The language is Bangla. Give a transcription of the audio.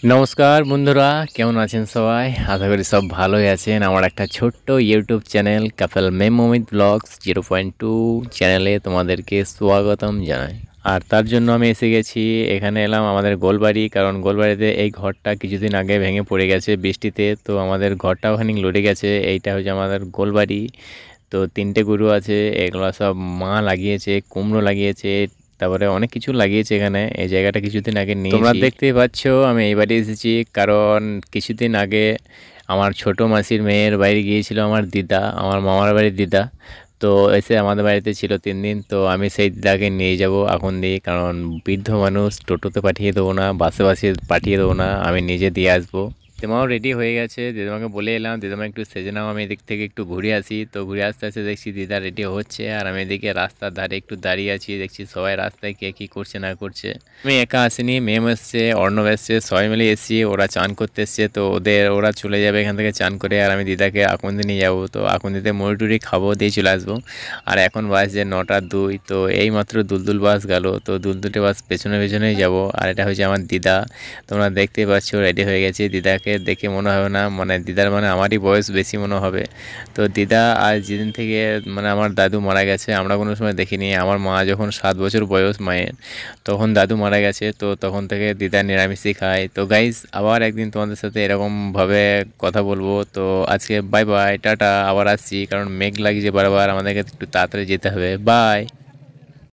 নমস্কার বন্ধুরা, কেমন আছেন সবাই? আশা করি সব ভালোই আছেন। আমার একটা ছোট্ট ইউটিউব চ্যানেল কাপেল মেমোমিত ব্লগস 0.2 চ্যানেলে তোমাদেরকে স্বাগতম জানাই। আর তার জন্য আমি এসে গেছি, এখানে এলাম আমাদের গোলবাড়ি। কারণ গোলবাড়িতে এই ঘরটা কিছুদিন আগে ভেঙে পড়ে গেছে বৃষ্টিতে, তো আমাদের ঘরটা ওখানে লড়ে গেছে। এইটা হচ্ছে আমাদের গোলবাড়ি। তো 3টে গরু আছে, এগুলো সব মা লাগিয়েছে, কুমড়ো লাগিয়েছে, তারপরে অনেক কিছু লাগিয়েছে এখানে। এই জায়গাটা কিছুদিন আগে নিয়েছি, তোমরা দেখতেই পাচ্ছ। আমি এই বাড়ি এসেছি কারণ কিছুদিন আগে আমার ছোট মাসির মেয়ের বাড়ি গিয়েছিল আমার দিদা, আমার মামার বাড়ির দিদা। তো এসে আমাদের বাড়িতে ছিল 3 দিন। তো আমি সেই দিদাকে নিয়ে যাব এখন দিয়ে, কারণ বৃদ্ধ মানুষ, টোটোতে পাঠিয়ে দেবো না, বাসে বাসে পাঠিয়ে দেবো না, আমি নিজে দিয়ে আসবো। দিদিমাও রেডি হয়ে গেছে, দিদিমাকে বলে এলাম দিদিমা একটু সেজে নাও, আমি এদিক থেকে একটু ঘুরে আসি। তো ঘুরে আসতে আসতে দেখছি দিদা রেডি হচ্ছে, আর আমি এদিকে রাস্তার ধারে একটু দাঁড়িয়ে আছি, দেখছি সবাই রাস্তায় কে কী করছে না করছে। আমি একা আসিনি, মেম এসছে, অর্ণব এসছে, সবাই মিলে এসছি। ওরা চান করতে এসছে, তো ওরা চলে যাবে এখান থেকে চান করে, আর আমি দিদাকে আকুন্দি নিয়ে যাবো। তো আকুন্দিতে মুড়ি টুড়ি খাবো, দিয়ে চলে আসবো। আর এখন বাজছে 9টা 2। তো এই মাত্র দুলদুল বাস গেল, তো দুলদুলটে বাস পেছনে পেছনেই যাব। আর এটা হচ্ছে আমার দিদা, তোমরা দেখতেই পাচ্ছ রেডি হয়ে গেছে। দিদাকে দেখে মনে হবে না, মানে দিদার মানে আমারই বয়স বেশি মনে হবে। তো দিদা আজ যেদিন থেকে, মানে আমার দাদু মারা গেছে, আমরা কোনো সময় দেখিনি। আমার মা যখন 7 বছর বয়স মায়ের, তখন দাদু মারা গেছে। তো তখন থেকে দিদা নিরামিষই খায়। তো গাইস, আবার একদিন তোমাদের সাথে এরকমভাবে কথা বলবো। তো আজকে বাই বাই, টাটা। আবার আসছি, কারণ মেঘ লাগছে বারবার, আমাদেরকে একটু তাড়াতাড়ি যেতে হবে। বাই।